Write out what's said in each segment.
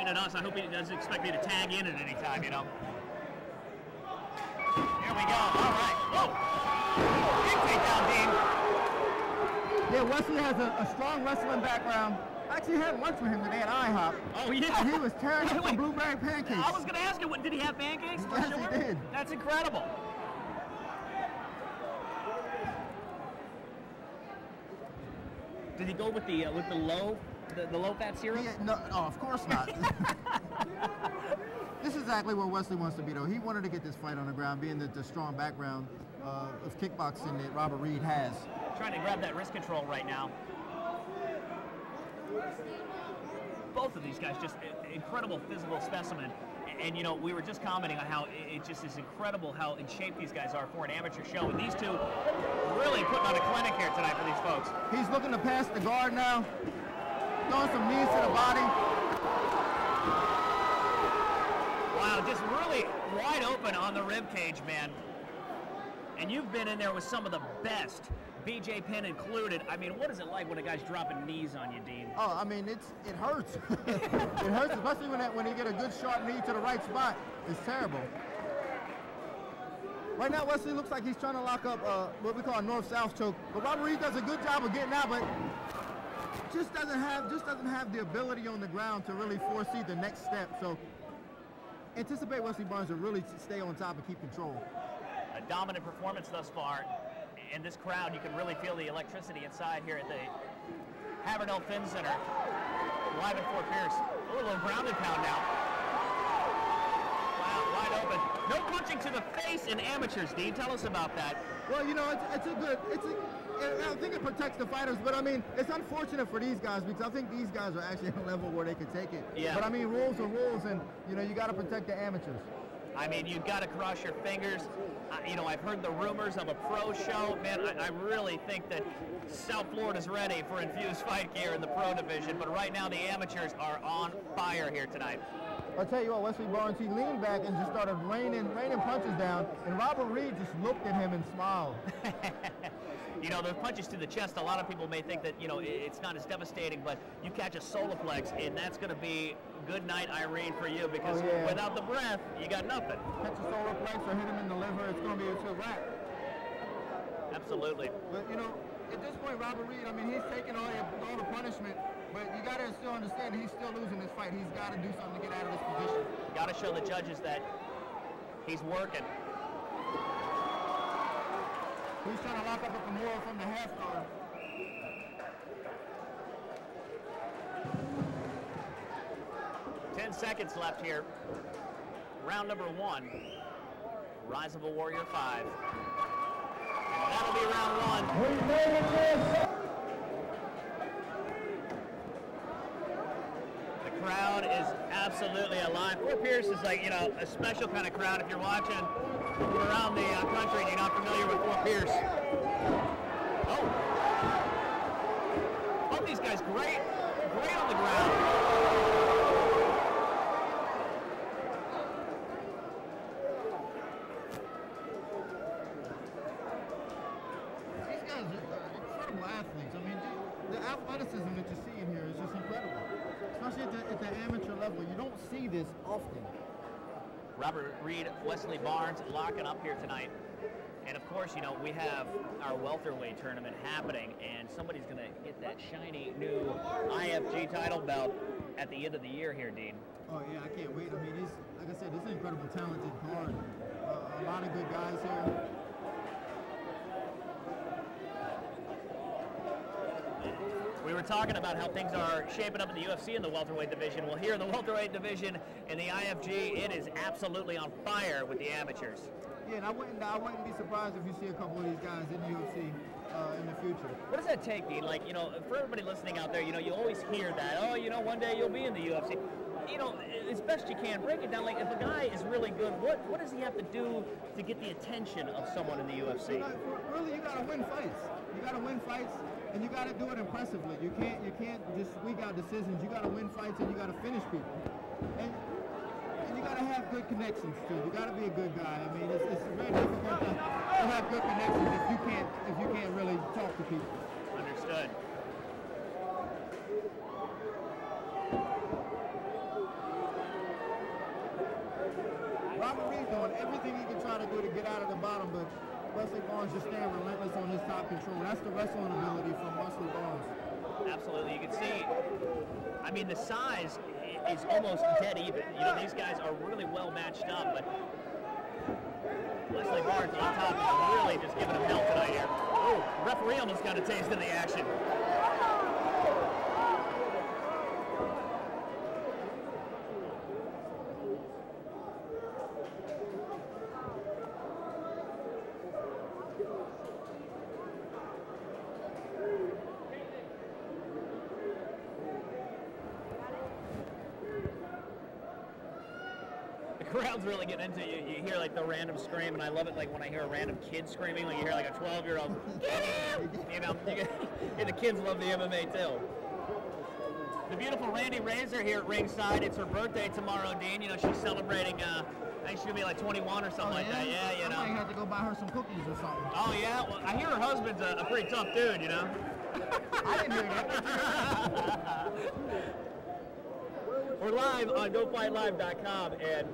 looking at us. I hope he doesn't expect me to tag in at any time, you know. Here we go. All right. Whoa. Big takedown, Dean. Yeah, Wesley has a strong wrestling background. I actually had lunch with him today at IHOP. Oh, yeah. And he was tearing up some blueberry pancakes. I was going to ask you, did he have pancakes? For yes, sure? he did. That's incredible. Did he go with the low fat syrup? Yeah, no, of course not. This is exactly what Wesley wants to be, though. He wanted to get this fight on the ground, being the strong background of kickboxing that Robert Reed has. Trying to grab that wrist control right now. Both of these guys, just incredible physical specimen. And you know, we were just commenting on how it just is incredible how in shape these guys are for an amateur show. And these two really putting on a clinic here tonight for these folks. He's looking to pass the guard now, throwing some knees to the body. Wow, just really wide open on the rib cage, man. And you've been in there with some of the best, BJ Penn included. I mean, what is it like when a guy's dropping knees on you, Dean? Oh, I mean, it hurts. It hurts, especially when you get a good sharp knee to the right spot. It's terrible. Right now, Wesley looks like he's trying to lock up what we call a north-south choke. But Robert Reed does a good job of getting out, but just doesn't have the ability on the ground to really foresee the next step. So anticipate Wesley Barnes to really stay on top and keep control. A dominant performance thus far. In this crowd, you can really feel the electricity inside here at the Haverdell Finn Center, live in Fort Pierce. A little grounded pound now. Wow, wide open. No punching to the face in amateurs, Dean. Tell us about that. Well, you know, I think it protects the fighters, but I mean, it's unfortunate for these guys because I think these guys are actually at a level where they could take it. Yeah. But I mean, rules are rules, and you know, you got to protect the amateurs. I mean, you've got to cross your fingers. You know, I've heard the rumors of a pro show. Man, I really think that South Florida's ready for infused fight gear in the pro division, but right now the amateurs are on fire here tonight. I'll tell you what, Wesley Barnes, he leaned back and just started raining punches down, and Robert Reed just looked at him and smiled. You know, those punches to the chest, a lot of people may think that, you know, it's not as devastating, but you catch a solarplex, and that's going to be good night, Irene, for you, because without the breath, you got nothing. Catch a solarplex or hit him in the liver, it's going to be a wrap. Absolutely. But, you know, at this point, Robert Reed, I mean, he's taking all the punishment, but you got to still understand he's still losing this fight. He's got to do something to get out of this position. Got to show the judges that he's working. He's trying to lock up a Kimura from the half guard. Seconds left here. Round number 1. Rise of a Warrior 5. And that'll be round 1. The crowd is absolutely alive. Fort Pierce is like, you know, a special kind of crowd. If you're watching around the country and you're not familiar with Fort Pierce. Oh. Both these guys great on the ground. Athletes. I mean, the athleticism that you see in here is just incredible. Especially at the amateur level. You don't see this often. Robert Reed, Wesley Barnes locking up here tonight. And of course, you know, we have our welterweight tournament happening, and somebody's going to get that shiny new IFG title belt at the end of the year here, Dean. Oh, yeah, I can't wait. I mean, like I said, this is an incredible, talented card. A lot of good guys here. We were talking about how things are shaping up in the UFC in the welterweight division. Well, here in the welterweight division in the IFG, it is absolutely on fire with the amateurs. Yeah, and I wouldn't be surprised if you see a couple of these guys in the UFC in the future. What does that take, Dean? Like, you know, for everybody listening out there, you know, you always hear that, oh, you know, one day you'll be in the UFC. You know, as best you can, break it down. Like, if a guy is really good, what does he have to do to get the attention of someone in the UFC? Really, you got to win fights. You got to win fights, and you got to do it impressively. You can't just squeak out decisions. You got to win fights, and you got to finish people. And you got to have good connections too. You got to be a good guy. I mean, it's very difficult to have good connections if you can't really talk to people. Understood. He's doing everything he can try to do to get out of the bottom, but Wesley Barnes just staying relentless on his top control. That's the wrestling ability from Wesley Barnes. Absolutely. You can see, I mean, the size is almost dead even. You know, these guys are really well matched up, but Wesley Barnes on top is really just giving him hell tonight here. Oh, referee almost got a taste of the action. Crowd's really getting into it. You hear like the random scream, and I love it like when I hear a random kid screaming, like you hear like a 12-year-old, get him! You know, and the kids love the MMA too. The beautiful Randy Razor here at ringside. It's her birthday tomorrow, Dean. You know, she's celebrating, I think she's gonna be like 21 or something like that. Yeah, you know. I might have to go buy her some cookies or something. Oh yeah? Well, I hear her husband's a pretty tough dude, you know? I didn't hear that. We're live on GoFightLive.com, and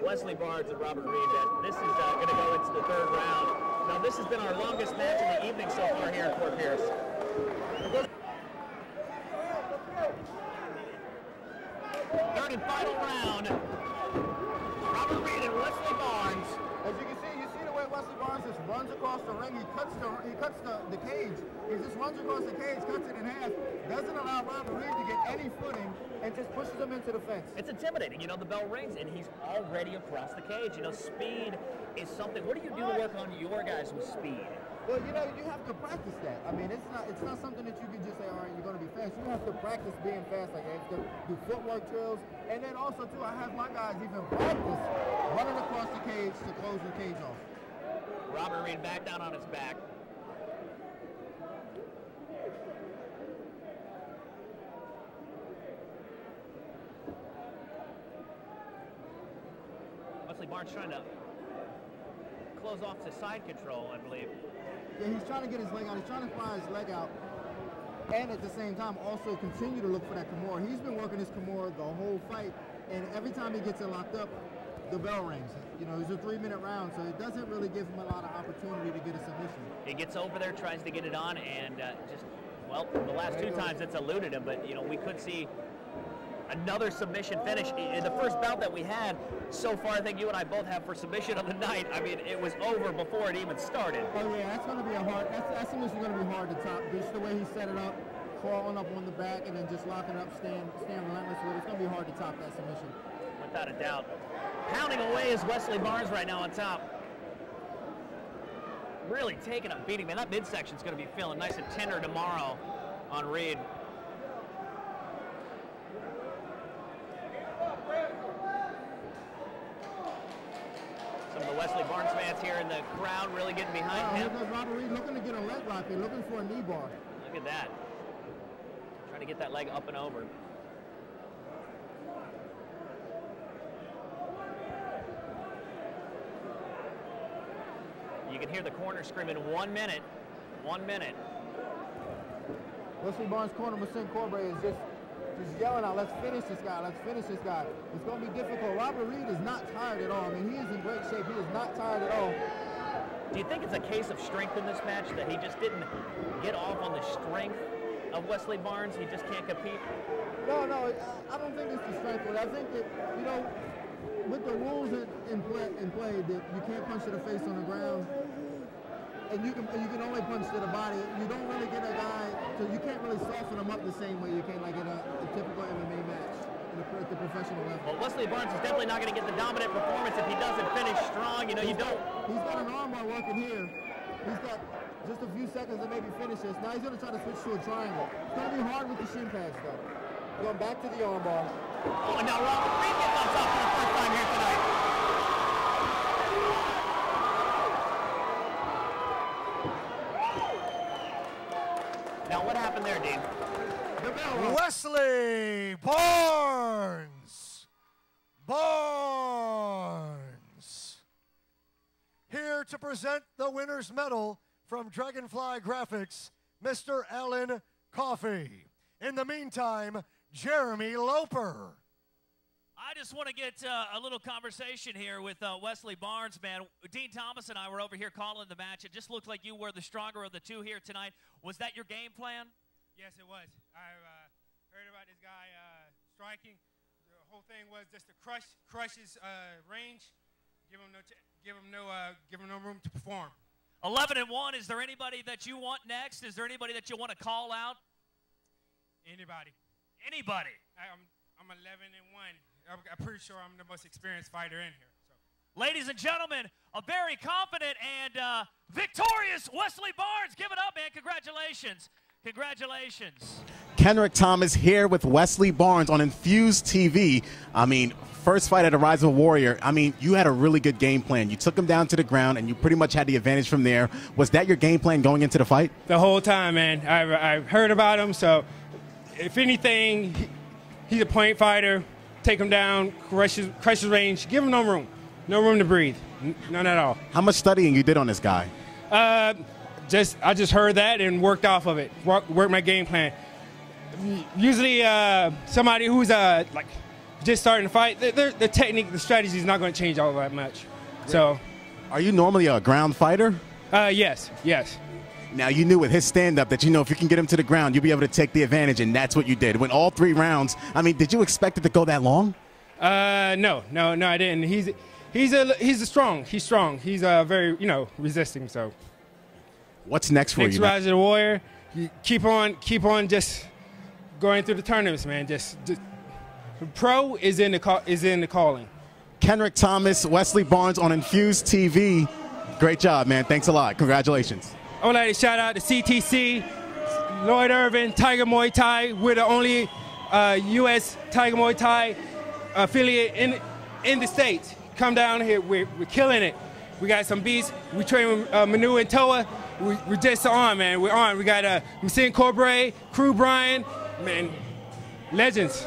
Wesley Barnes and Robert Reed. This is going to go into the third round. Now, this has been our longest match of the evening so far here at Fort Pierce. Third and final round. Robert Reed and Wesley Barnes. As you can see, the way Wesley Barnes just runs across the ring. He cuts the cage. He just runs across the cage, cuts it in half. Doesn't allow Robert Reed to get any footing, and just pushes him into the fence. It's intimidating. You know, the bell rings, and he's already across the cage. You know, speed is something. What do you do to work on your guys with speed? Well, you know, you have to practice that. I mean, it's not something that you can just say, all right, you're going to be fast. You have to practice being fast. Like, you have to do footwork drills. And then also, too, I have my guys even practice running across the cage to close the cage off. Robert Reed back down on his back. Wesley Barnes trying to close off to side control, I believe. Yeah, he's trying to get his leg out. He's trying to fly his leg out. And at the same time, also continue to look for that Kimura. He's been working his Kimura the whole fight. And every time he gets it locked up, the bell rings. You know, it's a 3-minute round, so it doesn't really give him a lot of opportunity to get a submission. He gets over there, tries to get it on, and just, well, the last two times it's eluded him, but, you know, we could see another submission finish. In the first bout that we had, so far, I think you and I both have for submission of the night. I mean, it was over before it even started. Oh, yeah, that's going to be a hard, that submission is going to be hard to top. Just the way he set it up, crawling up on the back, and then just locking up, staying relentless with it. It's going to be hard to top that submission. Without a doubt. Pounding away is Wesley Barnes right now on top. Really taking a beating, man. That midsection's going to be feeling nice and tender tomorrow on Reed. Some of the Wesley Barnes fans here in the crowd really getting behind him. Here goes Robert Reed looking to get a leg lock. They're looking for a knee bar. Look at that. Trying to get that leg up and over. You can hear the corner screaming 1 minute. 1 minute. Wesley Barnes' corner, Masin Corbre, is just yelling out, let's finish this guy, let's finish this guy. It's going to be difficult. Robert Reed is not tired at all. I mean, he is in great shape. He is not tired at all. Do you think it's a case of strength in this match, that he just didn't get off on the strength of Wesley Barnes? He just can't compete? No, I don't think it's the strength. But I think that, you know, with the rules in play, that you can't punch to the face on the ground, and you can only punch to the body. You don't really get a guy, so you can't really soften him up the same way you can like in a typical MMA match at the professional level. Well, Wesley Barnes is definitely not going to get the dominant performance if he doesn't finish strong. You know, He's got an armbar working here. He's got just a few seconds to maybe finish this. Now he's going to try to switch to a triangle. It's going to be hard with the shin pads, though. Going back to the armbar. Oh, and now Robert Reed gets on top for the first time here tonight. Now, what happened there, Dean? Wesley Barnes. Here to present the winner's medal from Dragonfly Graphics, Mr. Alan Coffey. In the meantime, Jeremy Loper. I just want to get a little conversation here with Wesley Barnes, man. Dean Thomas and I were over here calling the match. It just looked like you were the stronger of the two here tonight. Was that your game plan? Yes, it was. I heard about this guy striking. The whole thing was just to crush his range, give him no room to perform. 11-1. Is there anybody that you want next? Is there anybody that you want to call out? Anybody. Anybody. I'm 11-1. I'm pretty sure I'm the most experienced fighter in here. So. Ladies and gentlemen, a very confident and victorious Wesley Barnes. Give it up, man. Congratulations. Congratulations. Kenrick Thomas here with Wesley Barnes on Infused TV. I mean, first fight at the Rise of a Warrior. I mean, you had a really good game plan. You took him down to the ground, and you pretty much had the advantage from there. Was that your game plan going into the fight? The whole time, man. I've heard about him, so if anything, he's a point fighter. Take him down, crush his range, give him no room to breathe, none at all. How much studying you did on this guy? I just heard that and worked off of it, worked my game plan. Usually somebody who's like just starting to fight, the technique, the strategy is not going to change all that much. So, are you normally a ground fighter? Yes. Now, you knew with his stand-up that, if you can get him to the ground, you'll be able to take the advantage, and that's what you did. Went all 3 rounds. I mean, did you expect it to go that long? No, I didn't. He's strong. He's strong. He's very, resisting. So, what's next for you? Next Rise of the Warrior. You keep on just going through the tournaments, man. Just pro is in the calling. Kenrick Thomas, Wesley Barnes on Infused TV. Great job, man. Thanks a lot. Congratulations. I would like to shout out to CTC, Lloyd Irvin, Tiger Muay Thai. We're the only U.S. Tiger Muay Thai affiliate in the States. Come down here. We're killing it. We got some beasts. We train with Manu and Toa. We're just on, man. We're on. We got Machine Corbre, Crew Brian, man, legends.